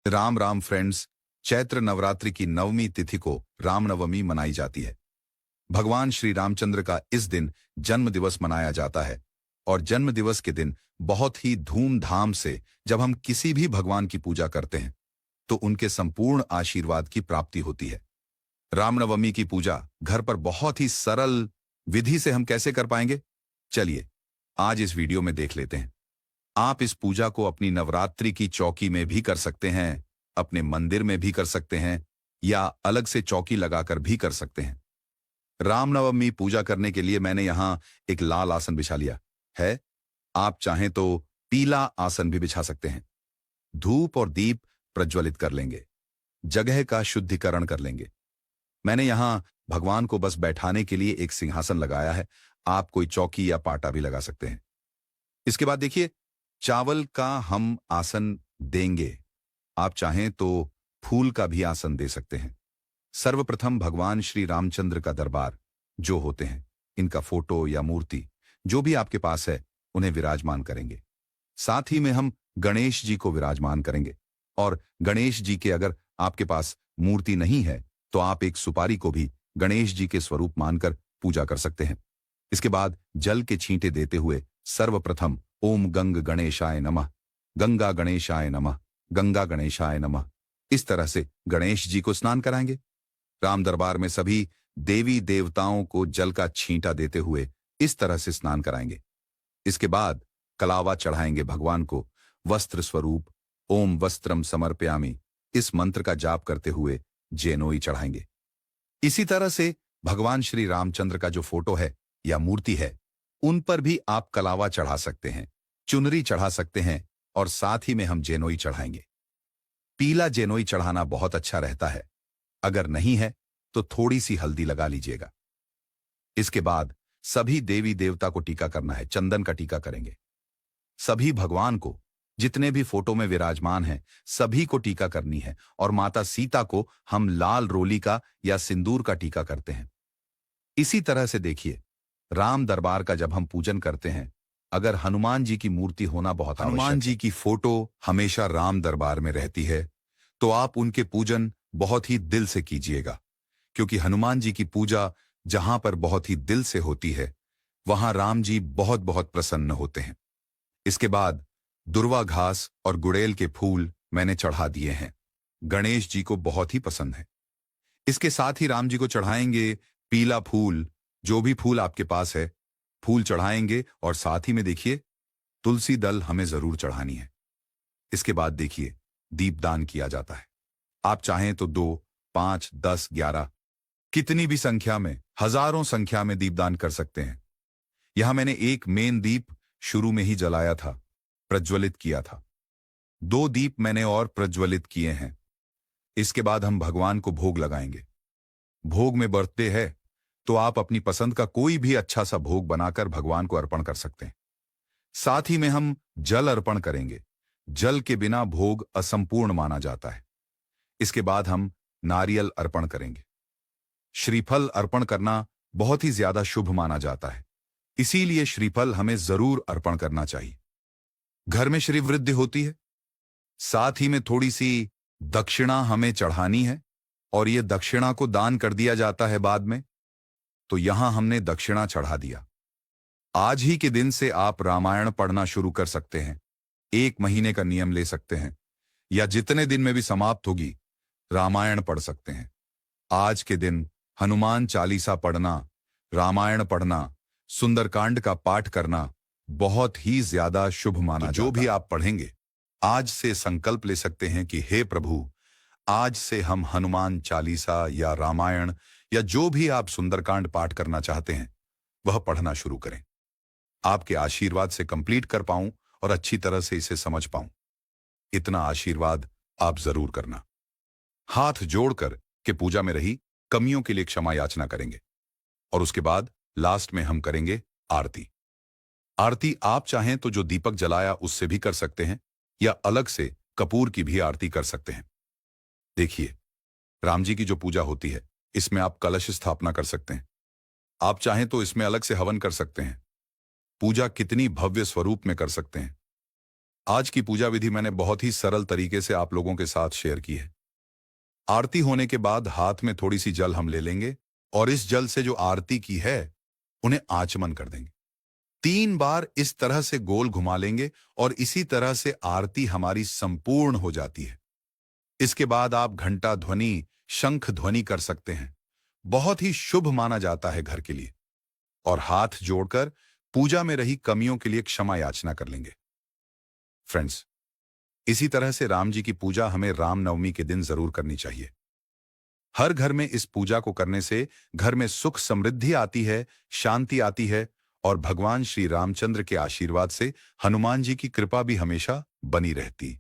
Ram Ram friends. Chaitra Navratri की नवमी तिथि को रामनवमी मनाई जाती है। भगवान श्री रामचंद्र का इस दिन जन्म दिवस मनाया जाता है और जन्म दिवस के दिन बहुत ही धूमधाम से जब हम किसी भी भगवान की पूजा करते हैं तो उनके संपूर्ण आशीर्वाद की प्राप्ति होती है। रामनवमी की पूजा घर पर बहुत ही सरल विधि से हम कैसे कर पाएंगे, चलिए आज इस वीडियो में देख लेते हैं। आप इस पूजा को अपनी नवरात्रि की चौकी में भी कर सकते हैं, अपने मंदिर में भी कर सकते हैं या अलग से चौकी लगाकर भी कर सकते हैं। रामनवमी पूजा करने के लिए मैंने यहां एक लाल आसन बिछा लिया है। आप चाहें तो पीला आसन भी बिछा सकते हैं। धूप और दीप प्रज्वलित कर लेंगे, जगह का शुद्धिकरण कर लेंगे। मैंने यहां भगवान को बस बैठाने के लिए एक सिंहासन लगाया है। आप कोई चौकी या पाटा भी लगा सकते हैं। इसके बाद देखिए, चावल का हम आसन देंगे। आप चाहें तो फूल का भी आसन दे सकते हैं। सर्वप्रथम भगवान श्री रामचंद्र का दरबार जो होते हैं, इनका फोटो या मूर्ति जो भी आपके पास है उन्हें विराजमान करेंगे। साथ ही में हम गणेश जी को विराजमान करेंगे और गणेश जी के अगर आपके पास मूर्ति नहीं है तो आप एक सुपारी को भी गणेश जी के स्वरूप मानकर पूजा कर सकते हैं। इसके बाद जल के छींटे देते हुए सर्वप्रथम ओम गंग गणेशाय नमः, गंगा गणेशाय नमः, गंगा गणेशाय नमः, इस तरह से गणेश जी को स्नान कराएंगे। राम दरबार में सभी देवी देवताओं को जल का छींटा देते हुए इस तरह से स्नान कराएंगे। इसके बाद कलावा चढ़ाएंगे भगवान को वस्त्र स्वरूप ओम वस्त्रम समर्पयामि, इस मंत्र का जाप करते हुए जेनोई चढ़ाएंगे। इसी तरह से भगवान श्री रामचंद्र का जो फोटो है या मूर्ति है उन पर भी आप कलावा चढ़ा सकते हैं, चुनरी चढ़ा सकते हैं और साथ ही में हम जेनोई चढ़ाएंगे। पीला जेनोई चढ़ाना बहुत अच्छा रहता है, अगर नहीं है तो थोड़ी सी हल्दी लगा लीजिएगा। इसके बाद सभी देवी देवता को टीका करना है, चंदन का टीका करेंगे। सभी भगवान को जितने भी फोटो में विराजमान हैं सभी को टीका करनी है और माता सीता को हम लाल रोली का या सिंदूर का टीका करते हैं। इसी तरह से देखिए, राम दरबार का जब हम पूजन करते हैं, अगर हनुमान जी की मूर्ति होना बहुत आवश्यक है। हनुमान जी की फोटो हमेशा राम दरबार में रहती है तो आप उनके पूजन बहुत ही दिल से कीजिएगा, क्योंकि हनुमान जी की पूजा जहां पर बहुत ही दिल से होती है वहां राम जी बहुत बहुत प्रसन्न होते हैं। इसके बाद दुर्वा घास और गुड़ैल के फूल मैंने चढ़ा दिए हैं, गणेश जी को बहुत ही पसंद है। इसके साथ ही राम जी को चढ़ाएंगे पीला फूल, जो भी फूल आपके पास है फूल चढ़ाएंगे और साथ ही में देखिए तुलसी दल हमें जरूर चढ़ानी है। इसके बाद देखिए दीपदान किया जाता है। आप चाहें तो 2, 5, 10, 11 कितनी भी संख्या में, हजारों संख्या में दीपदान कर सकते हैं। यहां मैंने एक मेन दीप शुरू में ही जलाया था, प्रज्वलित किया था। 2 दीप मैंने और प्रज्वलित किए हैं। इसके बाद हम भगवान को भोग लगाएंगे। भोग में बर्थडे है तो आप अपनी पसंद का कोई भी अच्छा सा भोग बनाकर भगवान को अर्पण कर सकते हैं। साथ ही में हम जल अर्पण करेंगे। जल के बिना भोग असंपूर्ण माना जाता है। इसके बाद हम नारियल अर्पण करेंगे। श्रीफल अर्पण करना बहुत ही ज्यादा शुभ माना जाता है, इसीलिए श्रीफल हमें जरूर अर्पण करना चाहिए। घर में श्री वृद्धि होती है। साथ ही में थोड़ी सी दक्षिणा हमें चढ़ानी है और यह दक्षिणा को दान कर दिया जाता है बाद में, तो यहां हमने दक्षिणा चढ़ा दिया। आज ही के दिन से आप रामायण पढ़ना शुरू कर सकते हैं। 1 महीने का नियम ले सकते हैं या जितने दिन में भी समाप्त होगी रामायण पढ़ सकते हैं। आज के दिन हनुमान चालीसा पढ़ना, रामायण पढ़ना, सुंदरकांड का पाठ करना बहुत ही ज्यादा शुभ माना जाता है। जो भी आप पढ़ेंगे आज से संकल्प ले सकते हैं कि हे प्रभु, आज से हम हनुमान चालीसा या रामायण या जो भी आप सुंदरकांड पाठ करना चाहते हैं वह पढ़ना शुरू करें। आपके आशीर्वाद से कंप्लीट कर पाऊं और अच्छी तरह से इसे समझ पाऊं, इतना आशीर्वाद आप जरूर करना। हाथ जोड़कर के पूजा में रही कमियों के लिए क्षमा याचना करेंगे और उसके बाद लास्ट में हम करेंगे आरती। आरती आप चाहें तो जो दीपक जलाया उससे भी कर सकते हैं या अलग से कपूर की भी आरती कर सकते हैं। देखिए, राम जी की जो पूजा होती है इसमें आप कलश स्थापना कर सकते हैं। आप चाहें तो इसमें अलग से हवन कर सकते हैं। पूजा कितनी भव्य स्वरूप में कर सकते हैं। आज की पूजा विधि मैंने बहुत ही सरल तरीके से आप लोगों के साथ शेयर की है। आरती होने के बाद हाथ में थोड़ी सी जल हम ले लेंगे और इस जल से जो आरती की है उन्हें आचमन कर देंगे। 3 बार इस तरह से गोल घुमा लेंगे और इसी तरह से आरती हमारी संपूर्ण हो जाती है। इसके बाद आप घंटा ध्वनि, शंख ध्वनि कर सकते हैं। बहुत ही शुभ माना जाता है घर के लिए। और हाथ जोड़कर पूजा में रही कमियों के लिए क्षमा याचना कर लेंगे। फ्रेंड्स, इसी तरह से राम जी की पूजा हमें रामनवमी के दिन जरूर करनी चाहिए। हर घर में इस पूजा को करने से घर में सुख समृद्धि आती है, शांति आती है और भगवान श्री रामचंद्र के आशीर्वाद से हनुमान जी की कृपा भी हमेशा बनी रहती।